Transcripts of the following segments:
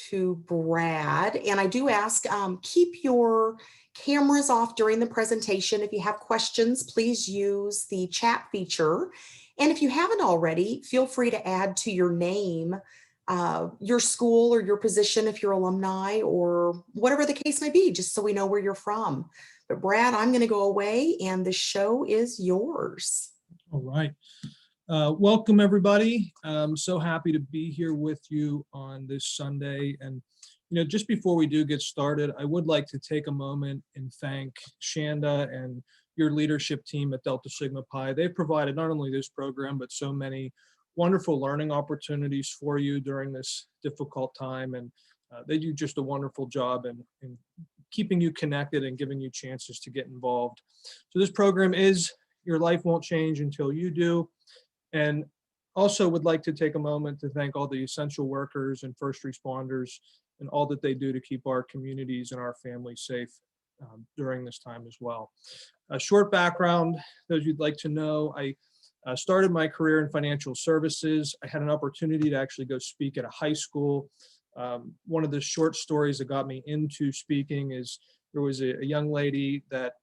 to Brad. And I do ask, keep your cameras off during the presentation. If you have questions, please use the chat feature. And if you haven't already, feel free to add to your name, your school or your position if you're alumni or whatever the case may be, just so we know where you're from. But Brad, I'm going to go away and the show is yours. All right. Welcome, everybody. I'm so happy to be here with you on this Sunday. And, just before we do get started, I would like to take a moment and thank Shanda and your leadership team at Delta Sigma Pi. They've provided not only this program, but so many wonderful learning opportunities for you during this difficult time. And they do just a wonderful job in keeping you connected and giving you chances to get involved. So this program is Your Life Won't Change Until You Do. And also would like to take a moment to thank all the essential workers and first responders and all that they do to keep our communities and our families safe during this time as well. A short background, those you'd like to know, I started my career in financial services. I had an opportunity to actually go speak at a high school. One of the short stories that got me into speaking is there was a young lady that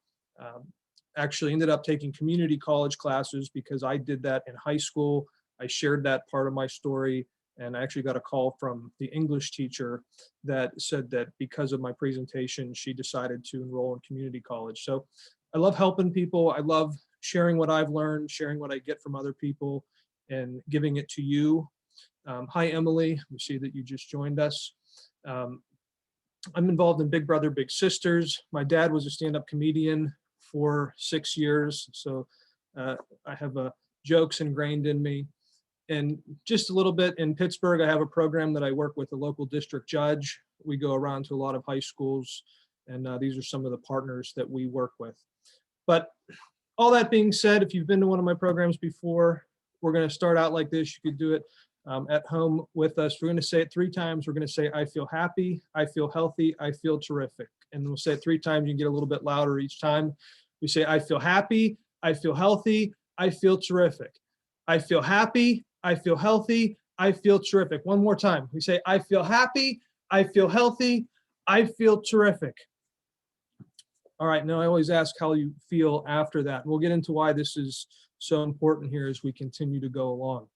actually ended up taking community college classes because I did that in high school. I shared that part of my story, and I actually got a call from the English teacher that said that because of my presentation, she decided to enroll in community college. So I love helping people. I love sharing what I've learned, sharing what I get from other people, and giving it to you. Hi, Emily. We see that you just joined us. I'm involved in Big Brother, Big Sisters. My dad was a stand-up comedian for 6 years. So I have jokes ingrained in me. And just a little bit in Pittsburgh, I have a program that I work with a local district judge. We go around to a lot of high schools, and these are some of the partners that we work with. But all that being said, if you've been to one of my programs before, we're going to start out like this. You could do it at home with us. We're going to say it 3 times. We're going to say, I feel happy, I feel healthy, I feel terrific. And we'll say it 3 times. You can get a little bit louder each time. We say, I feel happy, I feel healthy, I feel terrific. I feel happy, I feel healthy, I feel terrific. One more time. We say, I feel happy, I feel healthy, I feel terrific. All right, now I always ask how you feel after that. We'll get into why this is so important here as we continue to go along.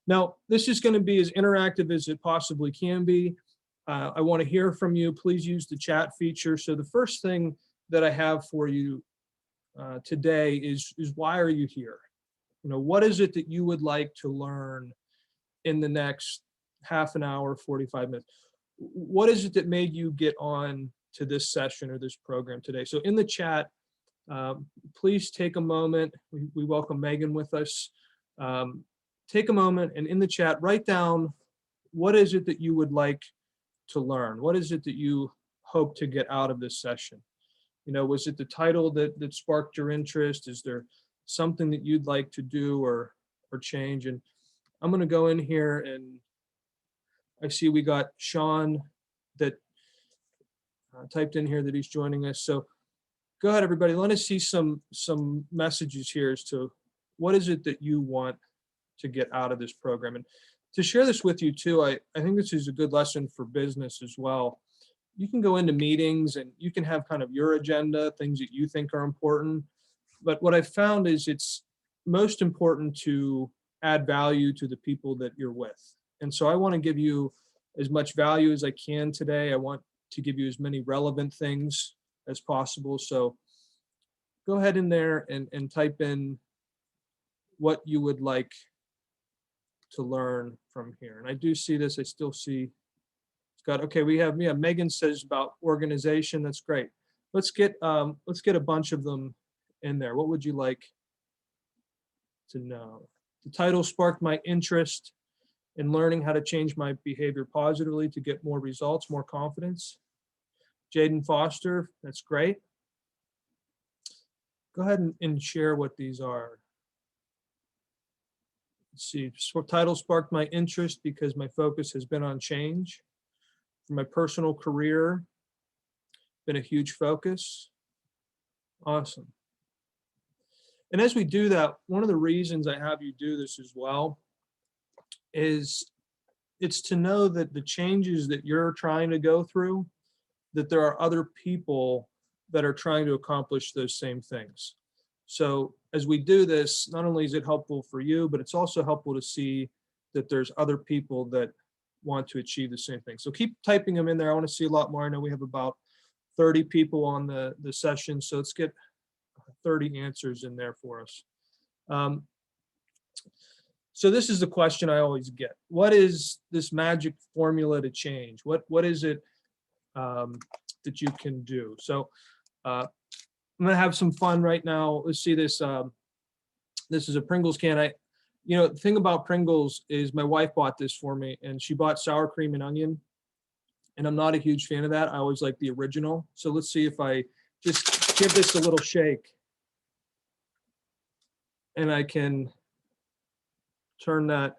Now, this is going to be as interactive as it possibly can be. I want to hear from you. Please use the chat feature. So the first thing that I have for you today is why are you here? What is it that you would like to learn in the next half an hour, 45 minutes? What is it that made you get on to this session or this program today? So in the chat, please take a moment. We welcome Megan with us. Take a moment and in the chat, write down what is it that you would like to learn? What is it that you hope to get out of this session? Was it the title that sparked your interest? Is there something that you'd like to do or change? And I'm going to go in here and I see we got Sean that typed in here that he's joining us. So go ahead, everybody. Let us see some messages here as to what is it that you want to get out of this program. And to share this with you too, I think this is a good lesson for business as well. You can go into meetings and you can have kind of your agenda, things that you think are important. But what I've found is it's most important to add value to the people that you're with. And so I want to give you as much value as I can today. I want to give you as many relevant things as possible. So go ahead in there and type in what you would like to learn from here. And I do see this, I still see Scott. Okay, we have Megan says about organization. That's great. Let's get a bunch of them in there. What would you like to know? The title sparked my interest in learning how to change my behavior positively to get more results, more confidence. Jaden Foster, that's great. Go ahead and share what these are. Let's see, title sparked my interest because my focus has been on change. For my personal career, been a huge focus. Awesome. And as we do that, one of the reasons I have you do this as well is it's to know that the changes that you're trying to go through, that there are other people that are trying to accomplish those same things. So as we do this, not only is it helpful for you, but it's also helpful to see that there's other people that want to achieve the same thing. So keep typing them in there. I want to see a lot more. I know we have about 30 people on the session, so let's get 30 answers in there for us. So this is the question I always get. What is this magic formula to change? What is it that you can do? So I'm gonna have some fun right now. Let's see this. This is a Pringles can. The thing about Pringles is my wife bought this for me, and she bought sour cream and onion, and I'm not a huge fan of that. I always like the original. So let's see if I just give this a little shake, and I can turn that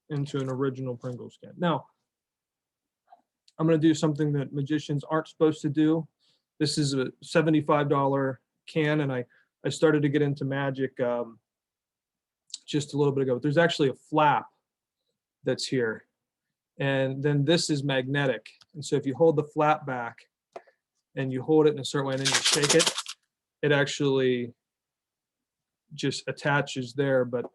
into an original Pringles can. Now, I'm going to do something that magicians aren't supposed to do. This is a $75 can, and I started to get into magic just a little bit ago. There's actually a flap that's here, and then this is magnetic. And so if you hold the flap back and you hold it in a certain way and then you shake it, it actually just attaches there, but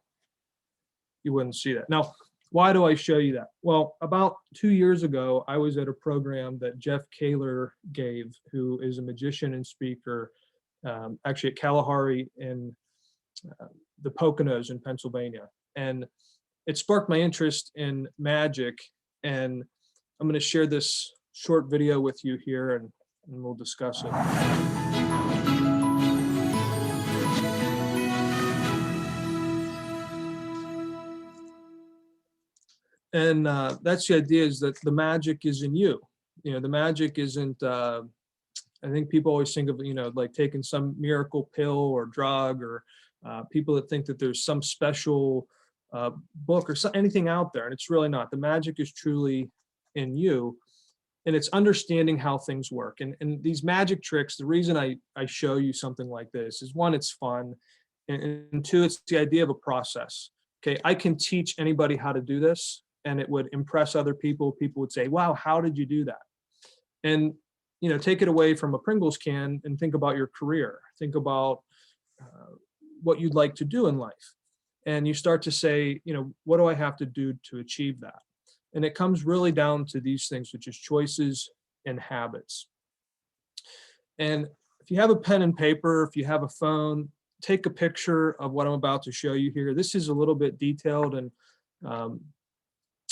you wouldn't see that. Now, why do I show you that? Well, about 2 years ago, I was at a program that Jeff Kaler gave, who is a magician and speaker, actually at Kalahari in the Poconos in Pennsylvania. And it sparked my interest in magic. And I'm going to share this short video with you here, and we'll discuss it. And that's the idea, is that the magic is in you. The magic isn't, I think people always think of, like taking some miracle pill or drug, or people that think that there's some special book or anything out there. And it's really not. The magic is truly in you. And it's understanding how things work. And these magic tricks, the reason I show you something like this is, one, it's fun. And two, it's the idea of a process. Okay, I can teach anybody how to do this, and it would impress other people. People would say, wow, how did you do that? And, take it away from a Pringles can and think about your career. Think about what you'd like to do in life. And you start to say, what do I have to do to achieve that? And it comes really down to these things, which is choices and habits. And if you have a pen and paper, if you have a phone, take a picture of what I'm about to show you here. This is a little bit detailed, and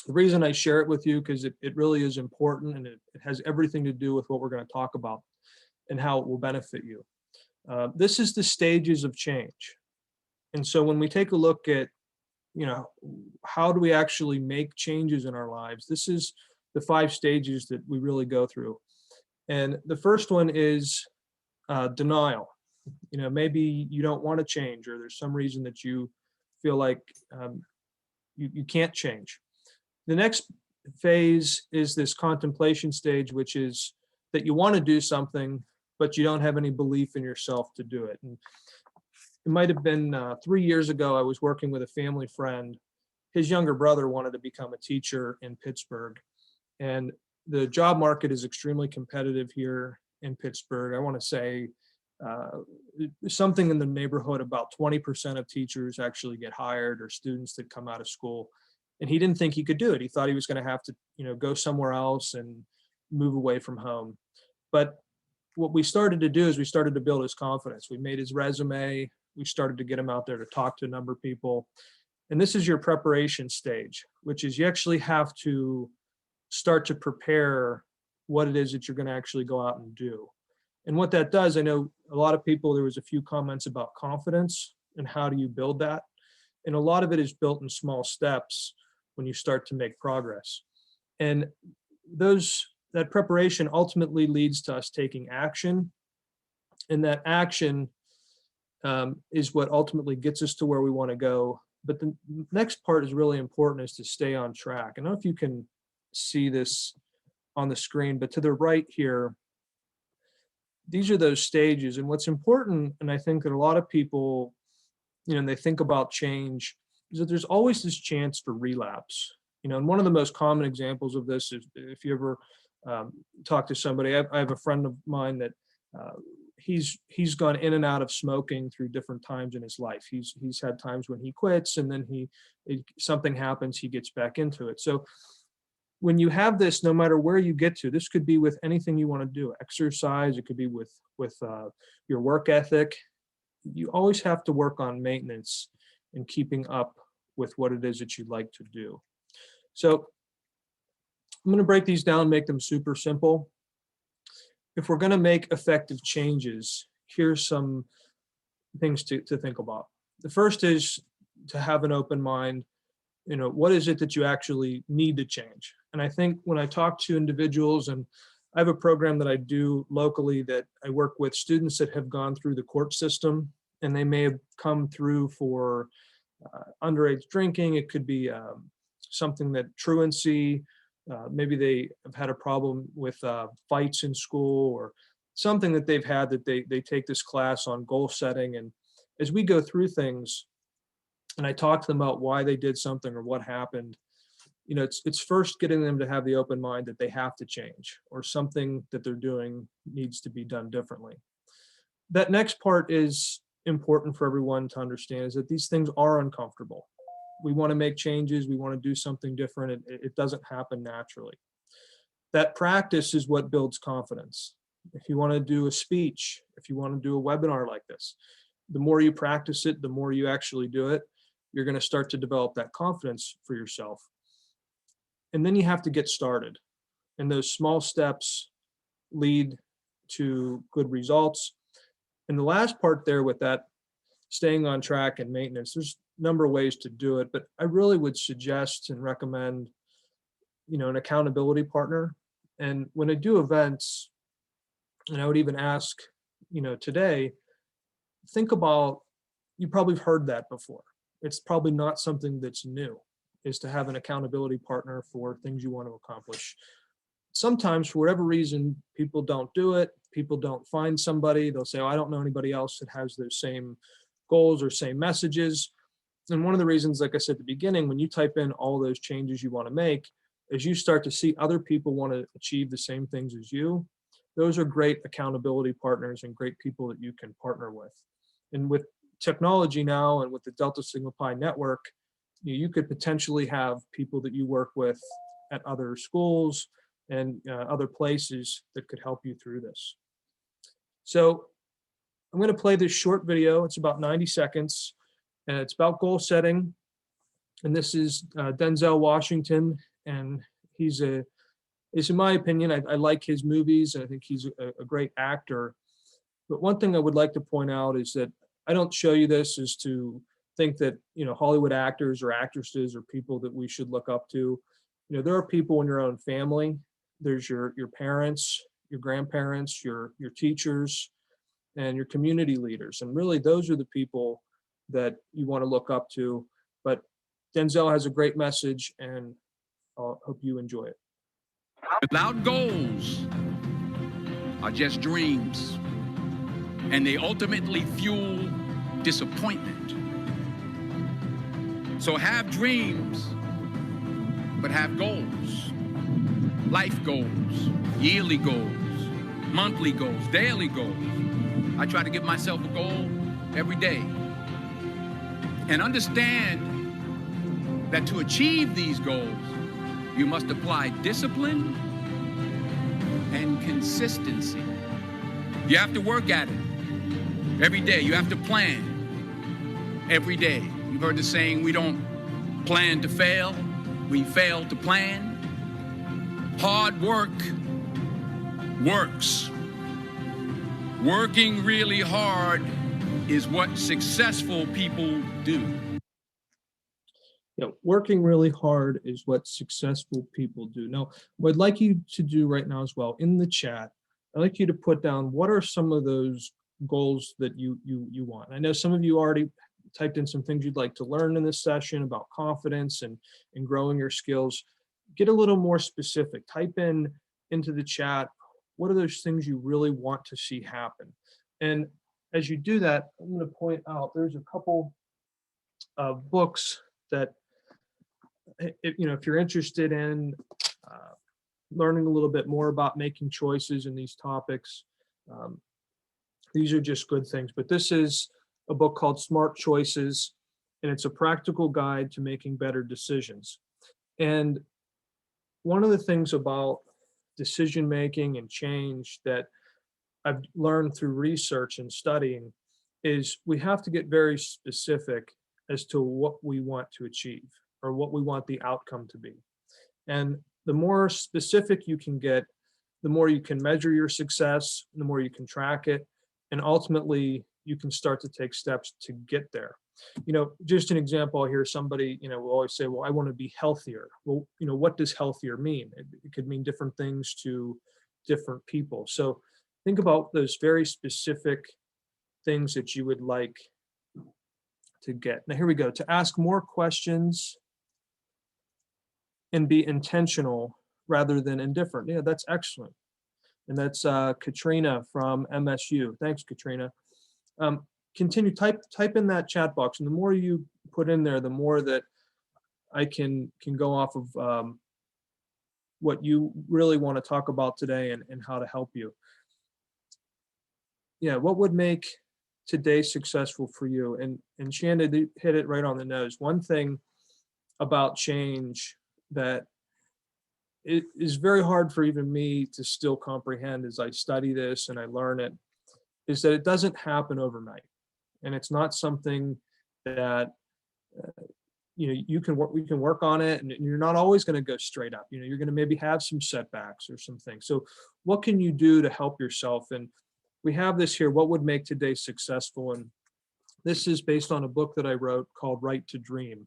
the reason I share it with you, because it really is important, and it has everything to do with what we're going to talk about and how it will benefit you. This is the stages of change. And so when we take a look at, how do we actually make changes in our lives? This is the 5 stages that we really go through. And the first one is denial. Maybe you don't want to change, or there's some reason that you feel like you can't change. The next phase is this contemplation stage, which is that you want to do something, but you don't have any belief in yourself to do it. And it might have been 3 years ago, I was working with a family friend. His younger brother wanted to become a teacher in Pittsburgh. And the job market is extremely competitive here in Pittsburgh. I want to say something in the neighborhood, about 20% of teachers actually get hired, or students that come out of school. And he didn't think he could do it. He thought he was going to have to, go somewhere else and move away from home. But what we started to do is we started to build his confidence. We made his resume. We started to get him out there to talk to a number of people. And this is your preparation stage, which is you actually have to start to prepare what it is that you're going to actually go out and do. And what that does, I know a lot of people, there was a few comments about confidence and how do you build that. And a lot of it is built in small steps when you start to make progress. And that preparation ultimately leads to us taking action. And that action is what ultimately gets us to where we want to go. But the next part is really important, is to stay on track. I don't know if you can see this on the screen, but to the right here, these are those stages. And what's important, and I think that a lot of people, they think about change, is that there's always this chance for relapse. And one of the most common examples of this is if you ever talk to somebody. I have a friend of mine that he's gone in and out of smoking through different times in his life. He's had times when he quits, and then something happens, he gets back into it. So when you have this, no matter where you get to, this could be with anything you want to do, exercise, it could be with your work ethic. You always have to work on maintenance and keeping up with what it is that you'd like to do. So I'm going to break these down, make them super simple. If we're going to make effective changes, here's some things to think about. The first is to have an open mind. What is it that you actually need to change? And I think when I talk to individuals, and I have a program that I do locally that I work with students that have gone through the court system, and they may have come through for underage drinking. It could be something that truancy, maybe they have had a problem with fights in school, or something that they've had that they take this class on goal setting. And as we go through things and I talk to them about why they did something or what happened, it's first getting them to have the open mind that they have to change, or something that they're doing needs to be done differently. That next part is important for everyone to understand, is that these things are uncomfortable. We want to make changes. We want to do something different. It doesn't happen naturally. That practice is what builds confidence. If you want to do a speech, if you want to do a webinar like this, the more you practice it, the more you actually do it, you're going to start to develop that confidence for yourself. And then you have to get started. And those small steps lead to good results. And the last part there with that, staying on track and maintenance, there's a number of ways to do it, but I really would suggest and recommend, an accountability partner. And when I do events, and I would even ask, today, think about, you probably have heard that before. It's probably not something that's new, is to have an accountability partner for things you want to accomplish. Sometimes, for whatever reason, people don't do it. People don't find somebody. They'll say, I don't know anybody else that has those same goals or same messages. And one of the reasons, like I said at the beginning, when you type in all those changes you want to make, as you start to see other people want to achieve the same things as you, those are great accountability partners and great people that you can partner with. And with technology now, and with the Delta Sigma Pi network, you could potentially have people that you work with at other schools and other places that could help you through this. So I'm going to play this short video. It's about 90 seconds, and it's about goal setting. And this is Denzel Washington, and he's in my opinion, I like his movies, and I think he's a great actor. But one thing I would like to point out is that I don't show you this as to think that, Hollywood actors or actresses are people that we should look up to. There are people in your own family. There's your parents, your grandparents, your teachers, and your community leaders. And really, those are the people that you want to look up to. But Denzel has a great message, and I hope you enjoy it. Without goals are just dreams, and they ultimately fuel disappointment. So have dreams, but have goals. Life goals, yearly goals, monthly goals, daily goals. I try to give myself a goal every day. And understand that to achieve these goals, you must apply discipline and consistency. You have to work at it every day. You have to plan every day. You've heard the saying, we don't plan to fail, we fail to plan. Hard work works. Working really hard is what successful people do. Working really hard is what successful people do. Now, what I'd like you to do right now as well, in the chat, I'd like you to put down what are some of those goals that you want. I know some of you already typed in some things you'd like to learn in this session about confidence and growing your skills. Get a little more specific. Type into the chat, what are those things you really want to see happen? And as you do that, I'm going to point out there's a couple of books that if you're interested in learning a little bit more about making choices in these topics, these are just good things. But this is a book called Smart Choices, and it's a practical guide to making better decisions. And one of the things about decision making and change that I've learned through research and studying is we have to get very specific as to what we want to achieve or what we want the outcome to be. And the more specific you can get, the more you can measure your success, the more you can track it, and ultimately you can start to take steps to get there. Just an example here, somebody, will always say, well, I want to be healthier. Well, what does healthier mean? It could mean different things to different people. So think about those very specific things that you would like to get. Now, here we go. To ask more questions and be intentional rather than indifferent. Yeah, that's excellent. And that's Katrina from MSU. Thanks, Katrina. Continue, type in that chat box. And the more you put in there, the more that I can go off of what you really want to talk about today and how to help you. Yeah, what would make today successful for you? And Shanda hit it right on the nose. One thing about change that it is very hard for even me to still comprehend as I study this and I learn it, is that it doesn't happen overnight. And it's not something that we can work on it, and you're not always going to go straight up. You're going to maybe have some setbacks or some things. So what can you do to help yourself? And we have this here, what would make today successful? And this is based on a book that I wrote called Right to Dream.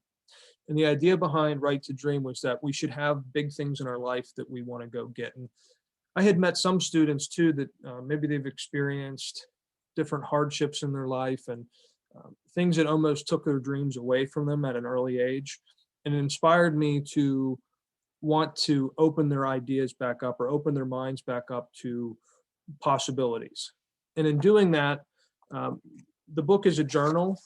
And the idea behind Right to Dream was that we should have big things in our life that we want to go get. And I had met some students too that maybe they've experienced different hardships in their life and things that almost took their dreams away from them at an early age. And it inspired me to want to open their ideas back up or open their minds back up to possibilities. And in doing that, the book is a journal,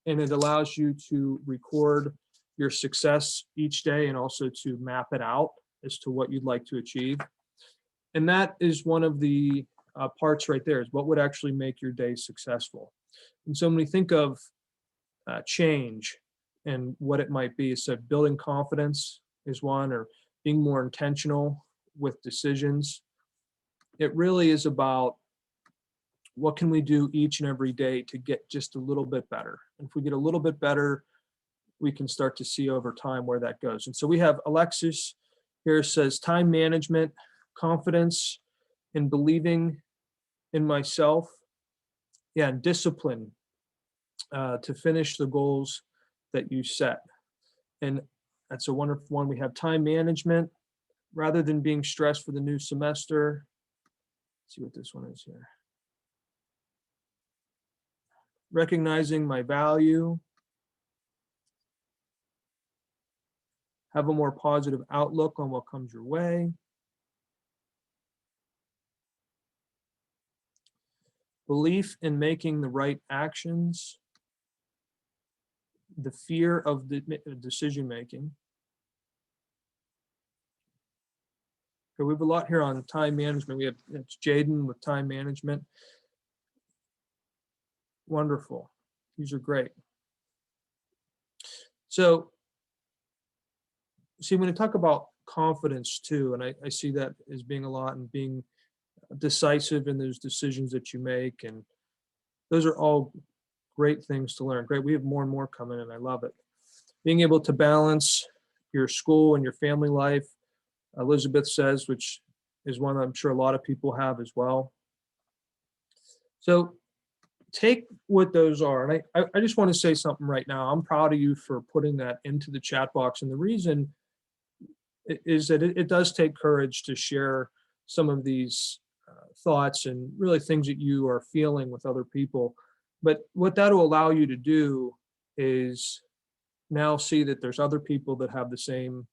and it allows you to record your success each day and also to map it out as to what you'd like to achieve. And that is one of the parts right there, is what would actually make your day successful. And so when we think of change and what it might be, so building confidence is one, or being more intentional with decisions. It really is about what can we do each and every day to get just a little bit better. And if we get a little bit better, we can start to see over time where that goes. And so we have Alexis here says time management, confidence, and believing in myself. Yeah, and discipline to finish the goals that you set. And that's a wonderful one. We have time management rather than being stressed for the new semester. Let's see what this one is here. Recognizing my value. Have a more positive outlook on what comes your way. Belief in making the right actions. The fear of the decision making. Okay, we have a lot here on time management. We have Jaden with time management. Wonderful. These are great. So, see, when I talk about confidence too, and I see that as being a lot and being decisive in those decisions that you make, and those are all great things to learn. Great, we have more and more coming in. I love it. Being able to balance your school and your family life, Elizabeth says, which is one I'm sure a lot of people have as well. So take what those are. And I just want to say something right now. I'm proud of you for putting that into the chat box. And the reason is that it does take courage to share some of these thoughts and really things that you are feeling with other people. But what that will allow you to do is now see that there's other people that have the same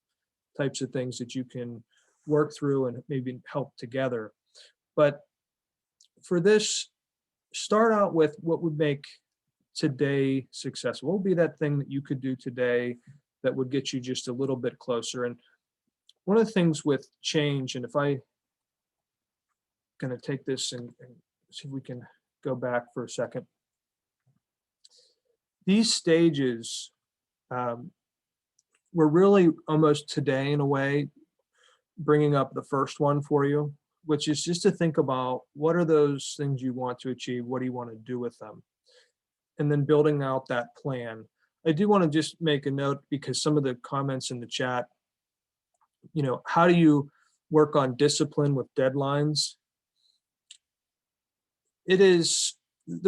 types of things that you can work through and maybe help together. But for this, start out with what would make today successful. What would be that thing that you could do today that would get you just a little bit closer. And one of the things with change, and if I going to take this and see if we can go back for a second. These stages were really almost today in a way bringing up the first one for you, which is just to think about what are those things you want to achieve? What do you want to do with them? And then building out that plan. I do want to just make a note because some of the comments in the chat, how do you work on discipline with deadlines? There's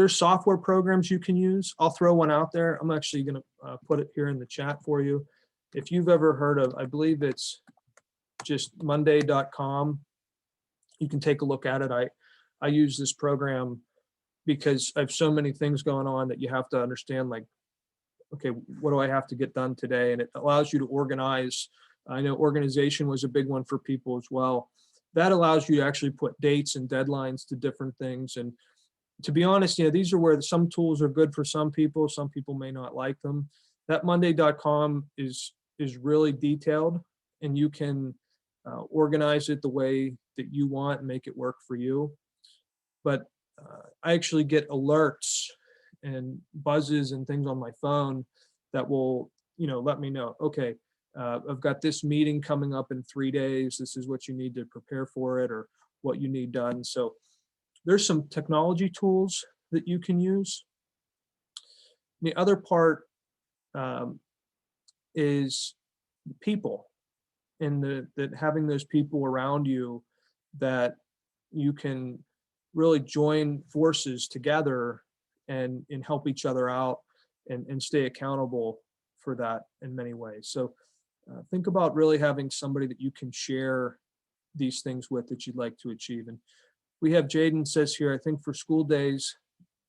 software programs you can use. I'll throw one out there. I'm actually going to put it here in the chat for you. If you've ever heard of, I believe it's just monday.com. You can take a look at it. I use this program because I have so many things going on that you have to understand, like, okay, what do I have to get done today? And it allows you to organize. I know organization was a big one for people as well. That allows you to actually put dates and deadlines to different things. And to be honest, these are where some tools are good for some people may not like them. That monday.com is really detailed, and you can organize it the way that you want and make it work for you. But I actually get alerts and buzzes and things on my phone that will, let me know, okay, I've got this meeting coming up in 3 days. This is what you need to prepare for it or what you need done. So there's some technology tools that you can use. The other part is people, and that having those people around you that you can really join forces together and help each other out and stay accountable for that in many ways. So think about really having somebody that you can share these things with that you'd like to achieve. And we have Jaden says here, I think for school days,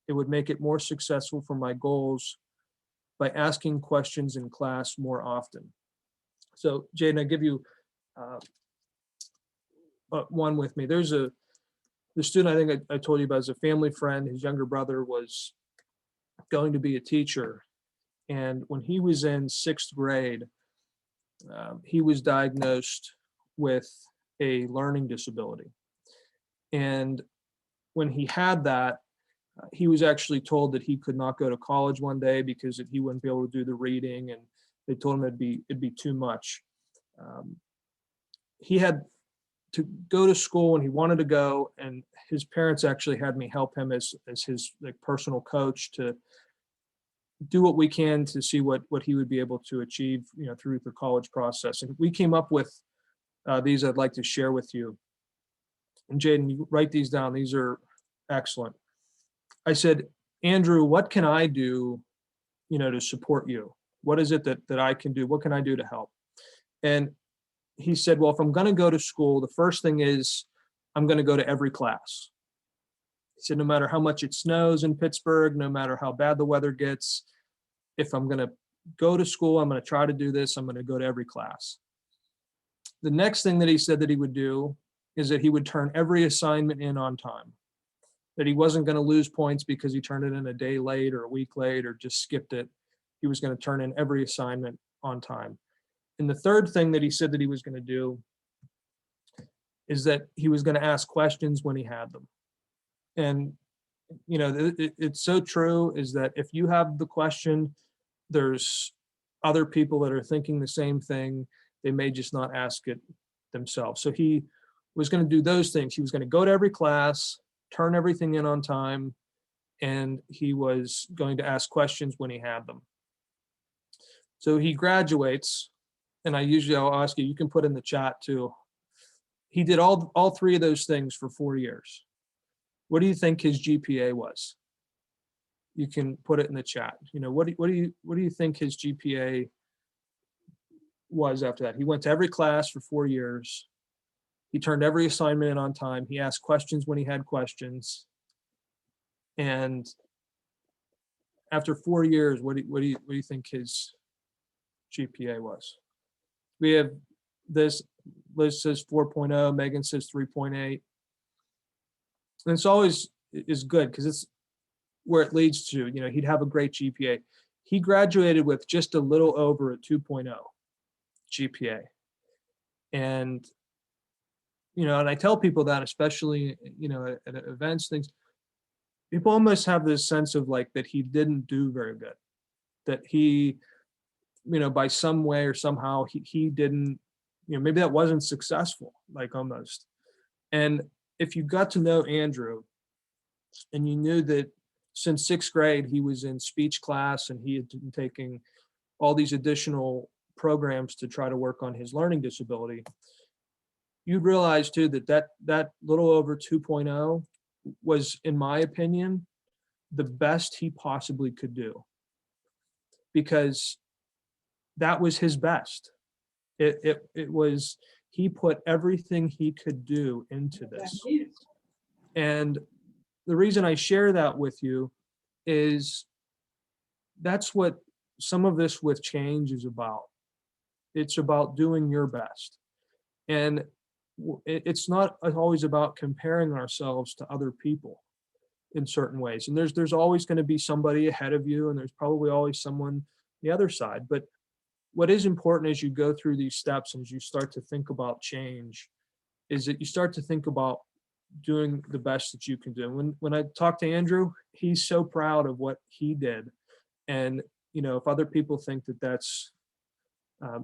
it would make it more successful for my goals by asking questions in class more often. So Jaden, I give you one with me. There's the student I think I told you about is a family friend. His younger brother was going to be a teacher. And when he was in 6th grade, he was diagnosed with a learning disability. And when he had that, he was actually told that he could not go to college one day because he wouldn't be able to do the reading, and they told him it'd be too much. He had to go to school and he wanted to go, and his parents actually had me help him as his personal coach to do what we can to see what he would be able to achieve, through the college process. And we came up with these I'd like to share with you. And Jaden, you write these down. These are excellent. I said, Andrew, what can I do, to support you? What is it that I can do? What can I do to help? And he said, well, if I'm going to go to school, the first thing is I'm going to go to every class. He said, no matter how much it snows in Pittsburgh, no matter how bad the weather gets, if I'm going to go to school, I'm going to try to do this. I'm going to go to every class. The next thing that he said that he would do is that he would turn every assignment in on time, that he wasn't going to lose points because he turned it in a day late or a week late or just skipped it. He was going to turn in every assignment on time. And the third thing that he said that he was going to do is that he was going to ask questions when he had them. And, it's so true is that if you have the question, there's other people that are thinking the same thing. They may just not ask it themselves. So he was going to do those things. He was going to go to every class, turn everything in on time, and he was going to ask questions when he had them. So he graduates, and I'll ask you can put in the chat too. He did all three of those things for 4 years. What do you think his GPA was? You can put it in the chat. What do you think his GPA was after that? He went to every class for 4 years. He turned every assignment in on time. He asked questions when he had questions. And after 4 years, what do you think his GPA was? We have this. Liz says 4.0. Megan says 3.8. And it's always is good because it's where it leads to. He'd have a great GPA. he graduated with just a little over a 2.0 GPA. And, and I tell people that, especially, at events, things, people almost have this sense of like that he didn't do very good, that he, by some way or somehow he didn't, maybe that wasn't successful, like almost. And if you got to know Andrew and you knew that since 6th grade, he was in speech class and he had been taking all these additional programs to try to work on his learning disability, you'd realize too that little over 2.0 was, in my opinion, the best he possibly could do, because that was his best. It was, he put everything he could do into this. And the reason I share that with you is that's what some of this with change is about. It's about doing your best. And it's not always about comparing ourselves to other people in certain ways. And there's always going to be somebody ahead of you, and there's probably always someone the other side. But what is important as you go through these steps and as you start to think about change is that you start to think about doing the best that you can do. When I talk to Andrew, he's so proud of what he did. And, if other people think that that's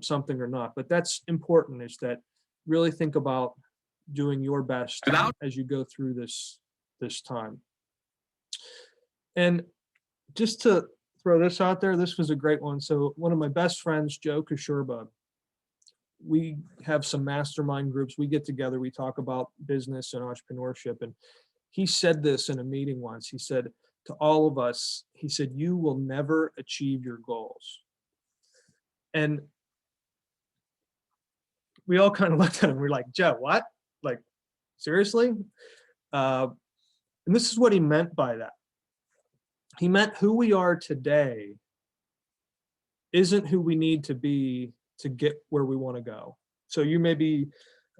something or not, but that's important, is that really think about doing your best as you go through this time. And just to throw this out there, this was a great one. So one of my best friends, Joe Kashurba, we have some mastermind groups. We get together, we talk about business and entrepreneurship. And he said this in a meeting once. He said to all of us, he said, "You will never achieve your goals." And we all kind of looked at him. We're like, "Joe, what? Like, seriously?" And this is what he meant by that. He meant who we are today isn't who we need to be to get where we want to go. So you may be,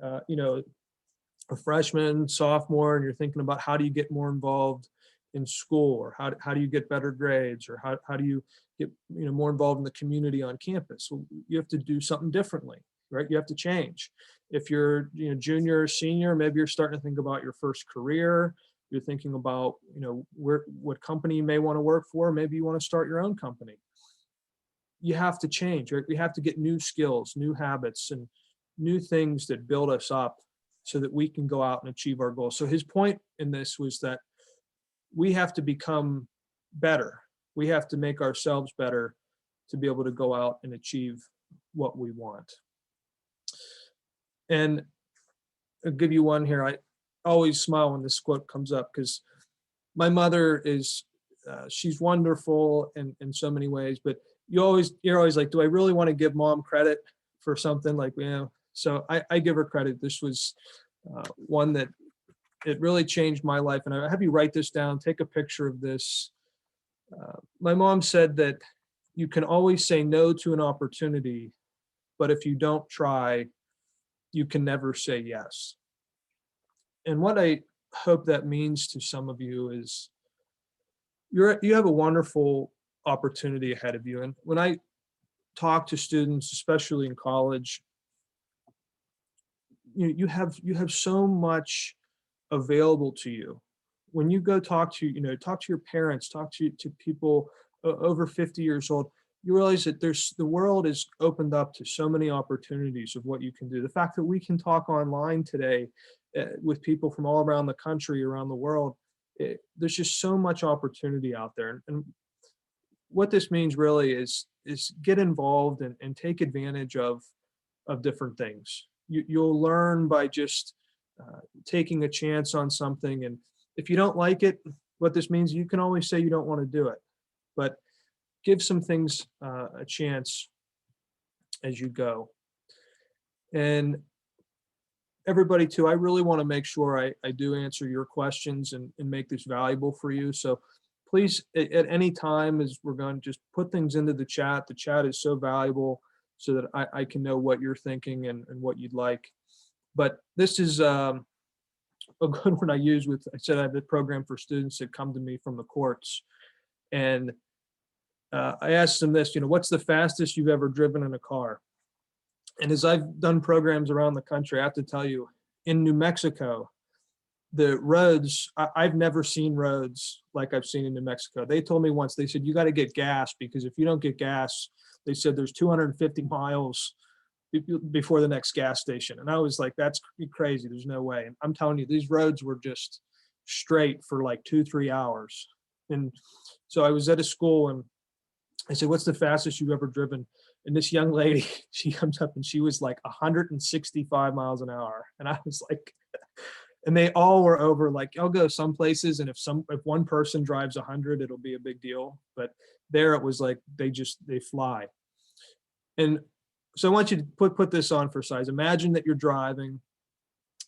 a freshman, sophomore, and you're thinking about how do you get more involved in school, or how do you get better grades, or how do you get more involved in the community on campus. So you have to do something differently, right? You have to change. If you're junior or senior, maybe you're starting to think about your first career. You're thinking about what company you may want to work for. Maybe you want to start your own company. You have to change, right? We have to get new skills, new habits, and new things that build us up so that we can go out and achieve our goals. So his point in this was that we have to become better. We have to make ourselves better to be able to go out and achieve what we want. And I'll give you one here. I always smile when this quote comes up, because my mother is, she's wonderful in so many ways, but you're always like, do I really want to give mom credit for something? Like, so I give her credit. This was one that it really changed my life. And I have you write this down, take a picture of this. My mom said that you can always say no to an opportunity, but if you don't try, you can never say yes. And what I hope that means to some of you is you have a wonderful opportunity ahead of you. And when I talk to students, especially in college, you have so much available to you. When you go talk to your parents, talk to people over 50 years old, you realize that the world is opened up to so many opportunities of what you can do. The fact that we can talk online today with people from all around the country, around the world, there's just so much opportunity out there. And what this means really is get involved and take advantage of different things. You'll learn by just taking a chance on something. And if you don't like it, what this means, you can always say you don't want to do it, but give some things a chance as you go. And everybody too, I really want to make sure I do answer your questions and make this valuable for you. So please, at any time, as we're going to just put things into the chat is so valuable so that I can know what you're thinking and what you'd like. But this is a good one I use I said I have a program for students that come to me from the courts. And I asked him this, what's the fastest you've ever driven in a car? And as I've done programs around the country, I have to tell you, in New Mexico, the roads, I've never seen roads like I've seen in New Mexico. They told me once, they said, you got to get gas, because if you don't get gas, they said there's 250 miles before the next gas station. And I was like, that's crazy. There's no way. And I'm telling you, these roads were just straight for like 2-3 hours. And so I was at a school and I said, what's the fastest you've ever driven? And this young lady, she comes up and she was like 165 miles an hour. And I was like, and they all were over, like, I'll go some places, and if one person drives 100, it'll be a big deal. But there it was like, they fly. And so I want you to put this on for size. Imagine that you're driving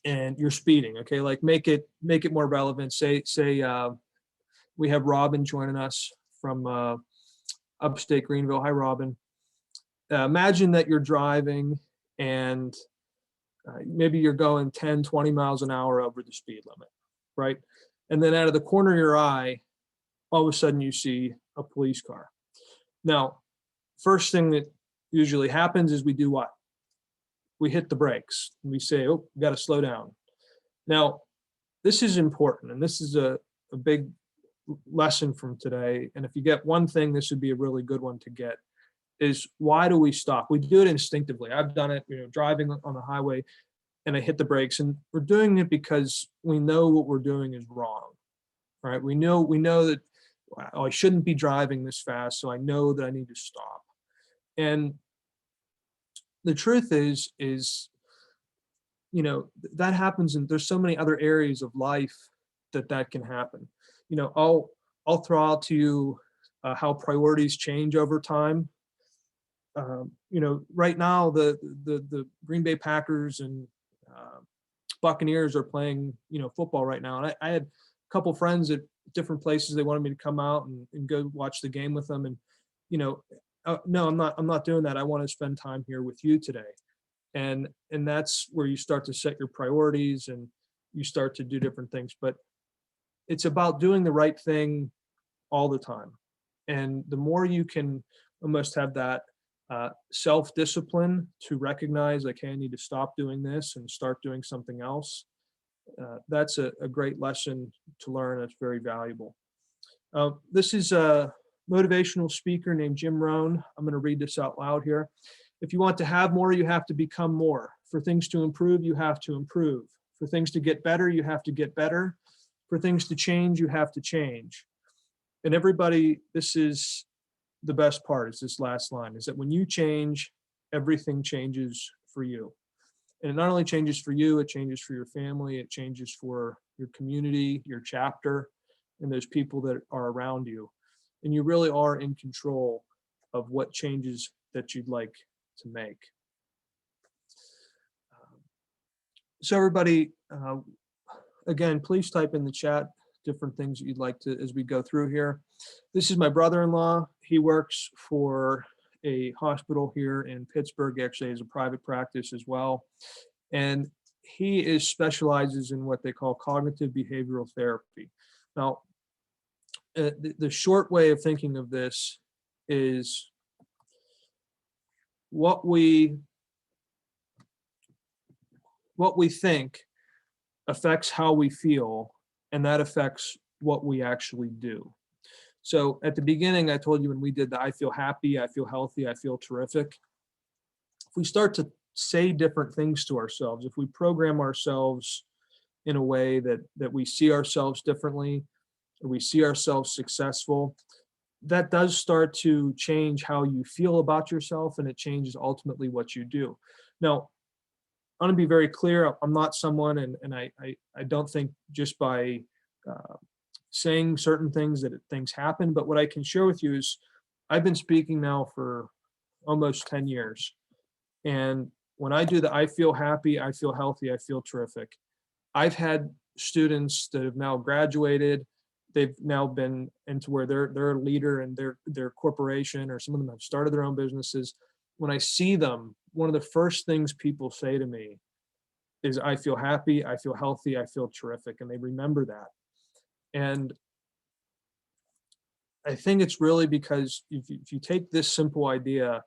and you're speeding. Okay, like make it more relevant. Say we have Robin joining us from upstate Greenville. Hi, Robin. Imagine that you're driving and maybe you're going 10, 20 miles an hour over the speed limit, right? And then out of the corner of your eye, all of a sudden you see a police car. Now, first thing that usually happens is we do what? We hit the brakes. We say, oh, we got to slow down. Now, this is important, and this is a big lesson from today. And if you get one thing, this would be a really good one to get, is why do we stop? We do it instinctively. I've done it, driving on the highway, and I hit the brakes, and we're doing it because we know what we're doing is wrong, right? We know that, oh, I shouldn't be driving this fast, so I know that I need to stop. And the truth is, that happens, and there's so many other areas of life that can happen. I'll throw out to you how priorities change over time. Right now the Green Bay Packers and Buccaneers are playing, football right now. And I had a couple friends at different places. They wanted me to come out and go watch the game with them. And, no, I'm not doing that. I want to spend time here with you today. And that's where you start to set your priorities and you start to do different things. But it's about doing the right thing all the time. And the more you can almost have that self-discipline to recognize, okay, I need to stop doing this and start doing something else. That's a great lesson to learn. That's very valuable. This is a motivational speaker named Jim Rohn. I'm going to read this out loud here. If you want to have more, you have to become more. For things to improve, you have to improve. For things to get better, you have to get better. For things to change, you have to change. And everybody, this is the best part, is this last line, is that when you change, everything changes for you. And it not only changes for you, it changes for your family, it changes for your community, your chapter, and those people that are around you. And you really are in control of what changes that you'd like to make. So everybody, again, please type in the chat different things that you'd like to, as we go through here. This is my brother-in-law. He works for a hospital here in Pittsburgh, actually has a private practice as well. And he specializes in what they call cognitive behavioral therapy. Now, the short way of thinking of this is what we think affects how we feel, and that affects what we actually do. So at the beginning, I told you when we did the I feel happy, I feel healthy, I feel terrific. If we start to say different things to ourselves, if we program ourselves in a way that we see ourselves differently, and we see ourselves successful, that does start to change how you feel about yourself, and it changes ultimately what you do. Now, I want to be very clear. I'm not someone, and I don't think just by saying certain things that things happen, but what I can share with you is I've been speaking now for almost 10 years. And when I do the I feel happy, I feel healthy, I feel terrific, I've had students that have now graduated. They've now been into where they're a leader in their corporation, or some of them have started their own businesses. When I see them, one of the first things people say to me is, I feel happy, I feel healthy, I feel terrific. And they remember that. And I think it's really because if you take this simple idea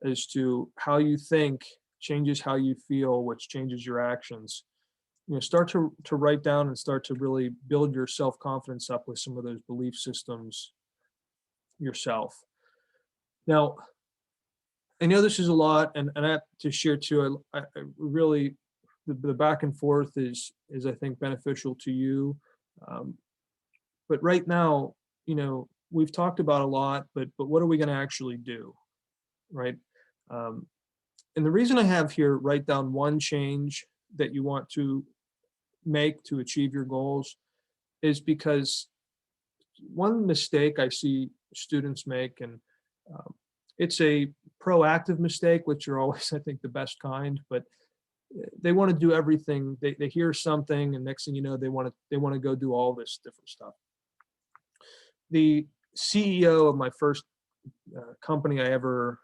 as to how you think changes how you feel, which changes your actions, start to write down and start to really build your self-confidence up with some of those belief systems yourself. Now, I know this is a lot, and I have to share too, I really, the back and forth is I think beneficial to you. But right now, we've talked about a lot, but what are we going to actually do, right? And the reason I have here, write down one change that you want to make to achieve your goals, is because one mistake I see students make, and it's a proactive mistake, which are always, I think, the best kind, but they want to do everything. They hear something, and next thing you know, they want to go do all this different stuff. The CEO of my first company I ever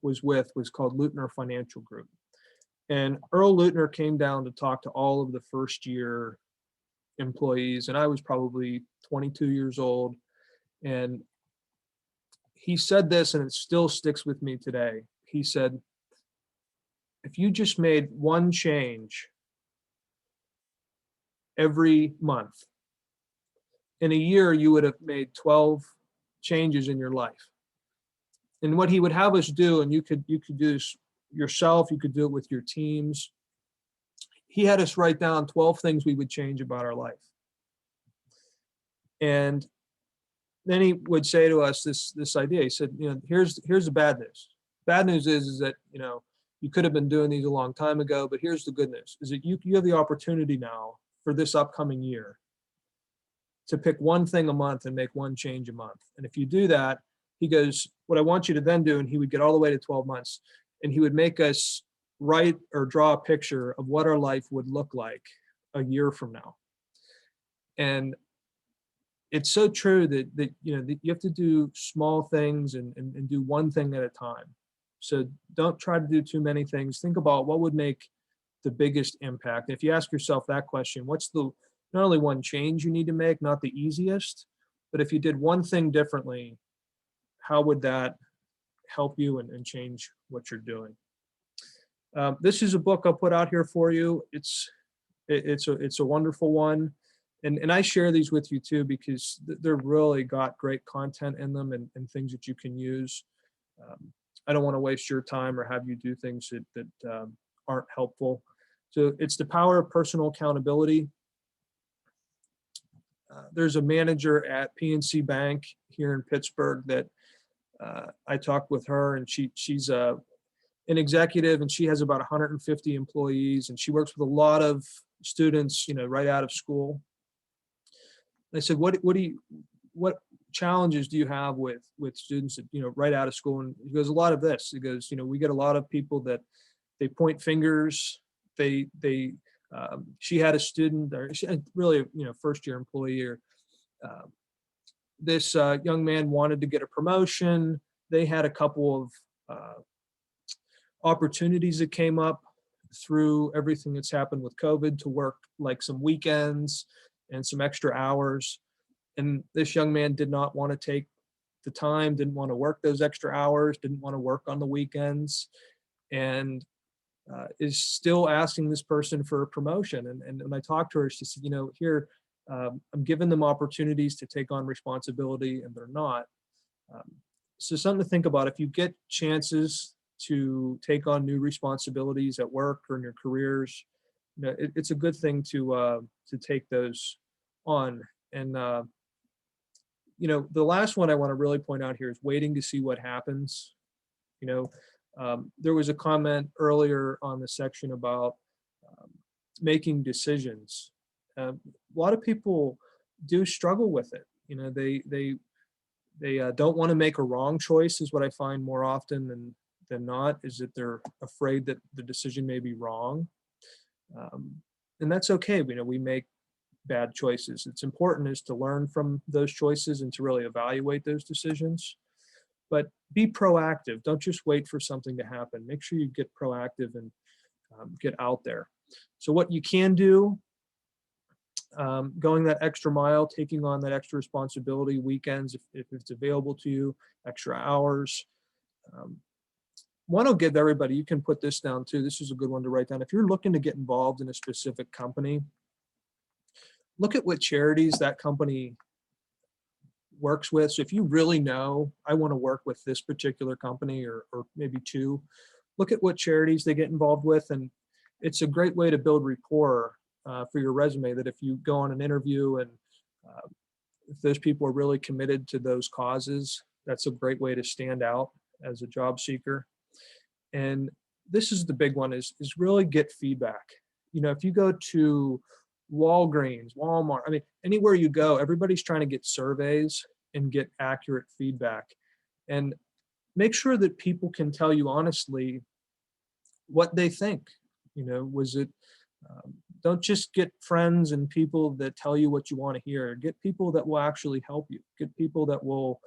was with was called Lutner Financial Group. And Earl Lutner came down to talk to all of the first year employees, and I was probably 22 years old. And he said this, and it still sticks with me today. He said, if you just made one change every month, in a year, you would have made 12 changes in your life. And what he would have us do, and you could do this yourself, you could do it with your teams. He had us write down 12 things we would change about our life. And then he would say to us this idea. He said, here's the bad news. Bad news is that, you could have been doing these a long time ago, but here's the good news, is that you have the opportunity now for this upcoming year to pick one thing a month and make one change a month. And if you do that, he goes, what I want you to then do, and he would get all the way to 12 months, and he would make us write or draw a picture of what our life would look like a year from now. And it's so true that you have to do small things and do one thing at a time. So don't try to do too many things. Think about what would make the biggest impact. If you ask yourself that question, what's the not only one change you need to make, not the easiest, but if you did one thing differently, how would that help you and change what you're doing? This is a book I'll put out here for you. It's a wonderful one. And I share these with you too, because they're really got great content in them and things that you can use. I don't want to waste your time or have you do things that aren't helpful. So it's The Power of Personal Accountability. There's a manager at PNC Bank here in Pittsburgh that I talked with her, and she's an executive, and she has about 150 employees, and she works with a lot of students, right out of school. I said, what challenges do you have with students that, right out of school? And he goes, a lot of this. He goes, we get a lot of people that they point fingers. She had a student, or she had really, first year employee, or this young man wanted to get a promotion. They had a couple of opportunities that came up through everything that's happened with COVID to work like some weekends and some extra hours. And this young man did not want to take the time, didn't want to work those extra hours, didn't want to work on the weekends, and is still asking this person for a promotion. And when I talked to her, she said, here, I'm giving them opportunities to take on responsibility, and they're not. So something to think about. If you get chances to take on new responsibilities at work or in your careers, it's a good thing to take those on. And the last one I want to really point out here is waiting to see what happens. There was a comment earlier on the section about making decisions. A lot of people do struggle with it. They don't want to make a wrong choice, is what I find more often than not, is that they're afraid that the decision may be wrong. And that's okay. We make bad choices. It's important is to learn from those choices and to really evaluate those decisions. But be proactive. Don't just wait for something to happen. Make sure you get proactive and get out there. So what you can do, going that extra mile, taking on that extra responsibility, weekends, if it's available to you, extra hours. One will give everybody, you can put this down too. This is a good one to write down. If you're looking to get involved in a specific company, look at what charities that company works with. So if you really know, I want to work with this particular company or maybe two, look at what charities they get involved with. And it's a great way to build rapport for your resume, that if you go on an interview and if those people are really committed to those causes, that's a great way to stand out as a job seeker. And this is the big one, is really get feedback. You know, if you go to Walgreens, Walmart, I mean, anywhere you go, everybody's trying to get surveys and get accurate feedback. And make sure that people can tell you honestly what they think. You know, was it, don't just get friends and people that tell you what you want to hear. Get people that will actually help you. Get people that will,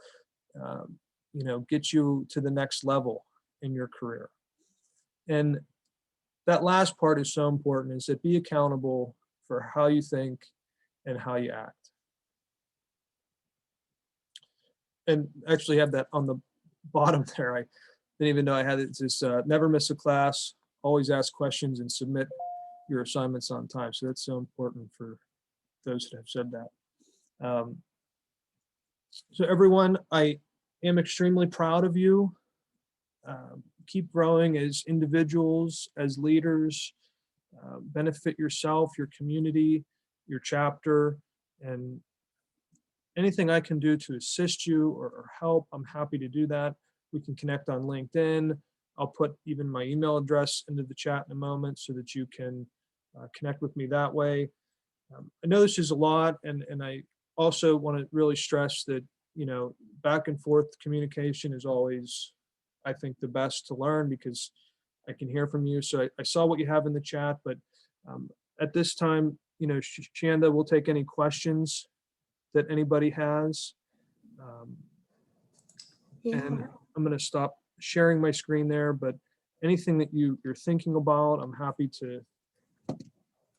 you know, get you to the next level in your career. And that last part is so important, is that be accountable for how you think and how you act. And actually have that on the bottom there. I didn't even know I had it. It's never miss a class, always ask questions, and submit your assignments on time. So that's so important for those that have said that. So everyone, I am extremely proud of you. Keep growing as individuals, as leaders. Benefit yourself, your community, your chapter, and anything I can do to assist you or help, I'm happy to do that. We can connect on LinkedIn. I'll put even my email address into the chat in a moment so that you can connect with me that way. I know this is a lot, and I also want to really stress that, you know, back and forth communication is always, I think, the best to learn, because I can hear from you. So I saw what you have in the chat, but at this time, you know, Shanda will take any questions that anybody has. And I'm going to stop sharing my screen there, but anything that you're thinking about, I'm happy to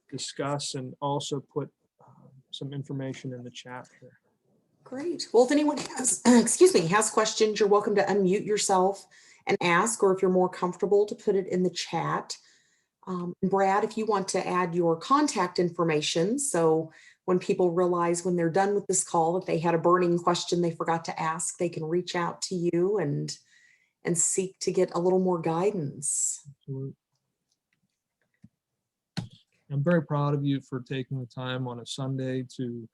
discuss, and also put some information in the chat here. Great. Well, if anyone has, excuse me, has questions, you're welcome to unmute yourself and ask, or if you're more comfortable, to put it in the chat. Brad, if you want to add your contact information, so when people realize when they're done with this call that they had a burning question they forgot to ask, they can reach out to you and seek to get a little more guidance. Absolutely. I'm very proud of you for taking the time on a Sunday to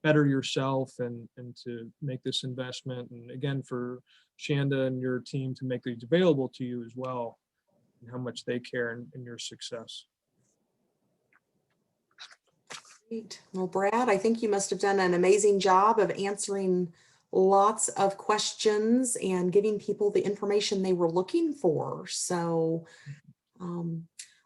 better yourself and to make this investment. And again, for Shanda and your team to make these available to you as well, and how much they care in your success. Great. Well, Brad, I think you must have done an amazing job of answering lots of questions and giving people the information they were looking for. So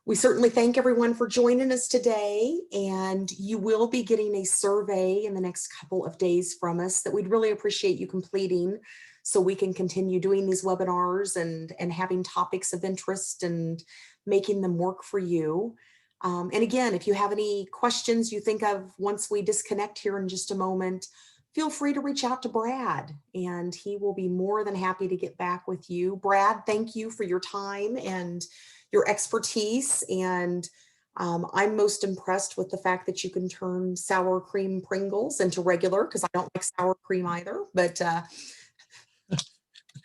we certainly thank everyone for joining us today, and you will be getting a survey in the next couple of days from us that we'd really appreciate you completing, so we can continue doing these webinars and having topics of interest and making them work for you. And again, if you have any questions you think of once we disconnect here in just a moment, feel free to reach out to Brad, and he will be more than happy to get back with you. Brad, thank you for your time and your expertise. And I'm most impressed with the fact that you can turn sour cream Pringles into regular, because I don't like sour cream either, but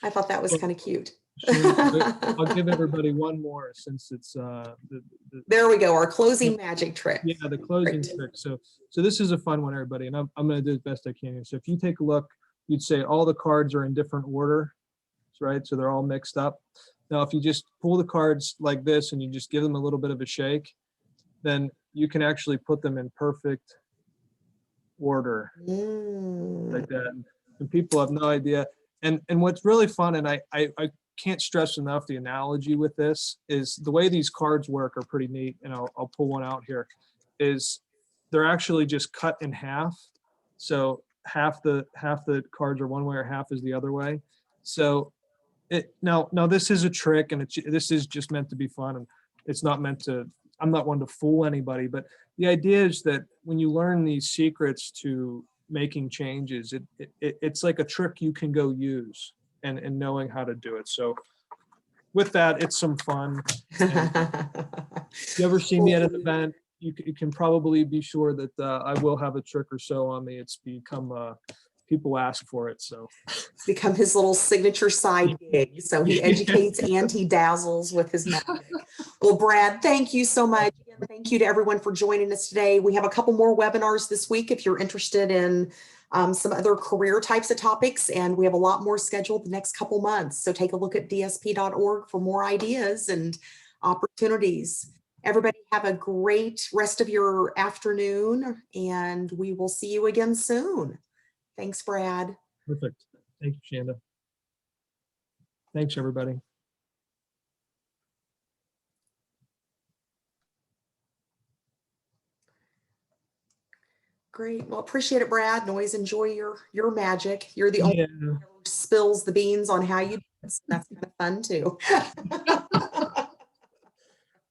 I thought that was kind of cute. I'll give everybody one more, since it's there we go, our closing magic trick. Yeah, the closing trick. So this is a fun one, everybody, and I'm going to do the best I can here. So if you take a look, you'd say all the cards are in different order, right? So they're all mixed up. Now, if you just pull the cards like this and you just give them a little bit of a shake, then you can actually put them in perfect order like that. And people have no idea. And what's really fun, and I can't stress enough the analogy with this, is the way these cards work are pretty neat. And I'll pull one out here. Is they're actually just cut in half. So half the cards are one way or half is the other way. So now this is a trick, and this is just meant to be fun, and it's not meant to, I'm not one to fool anybody, but the idea is that when you learn these secrets to making changes, it's like a trick you can go use and knowing how to do it. So with that, it's some fun. And if you ever see me at an event, you can probably be sure that I will have a trick or so on me. It's become, people ask for it, so. It's become his little signature side gig. So he educates and he dazzles with his magic. Well, Brad, thank you so much. And thank you to everyone for joining us today. We have a couple more webinars this week if you're interested in some other career types of topics, and we have a lot more scheduled the next couple months. So take a look at dsp.org for more ideas and opportunities. Everybody have a great rest of your afternoon, and we will see you again soon. Thanks, Brad. Perfect. Thank you, Shanda. Thanks, everybody. Great. Well, appreciate it, Brad. And always enjoy your magic. You're the only Yeah. one who spills the beans on how you do it. So that's kind of fun too.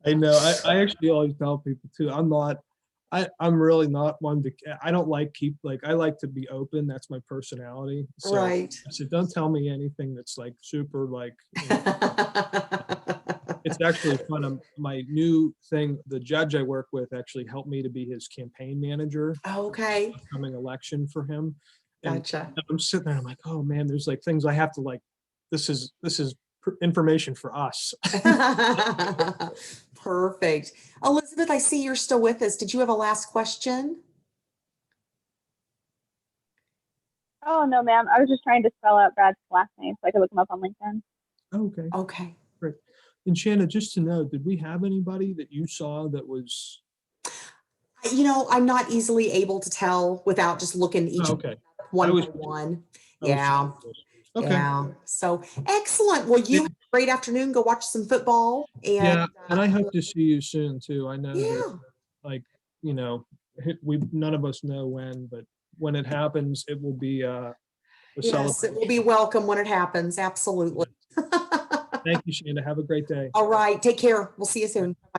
I know. I actually always tell people too, I'm really not one to, I don't like I like to be open. That's my personality. So Right. I said, don't tell me anything that's like super like, it's actually fun. My new thing, the judge I work with actually helped me to be his campaign manager. Okay. Upcoming election for him. And Gotcha. I'm sitting there, I'm like, oh man, there's like things I have to like, this is information for us. Perfect. Elizabeth, I see you're still with us. Did you have a last question? Oh, no, ma'am. I was just trying to spell out Brad's last name so I could look him up on LinkedIn. Okay. Okay. Great. And Shanna, just to know, did we have anybody that you saw that was? You know, I'm not easily able to tell without just looking each Oh, okay. one was- by one. I was Yeah. curious. Okay. Yeah. So excellent. Well, you have a great afternoon. Go watch some football. And Yeah. And I hope to see you soon too. I know yeah. that, like, you know, none of us know when, but when it happens, it will be a Yes, it celebration. will be welcome when it happens. Absolutely. Thank you, Shanna. Have a great day. All right. Take care. We'll see you soon. Bye.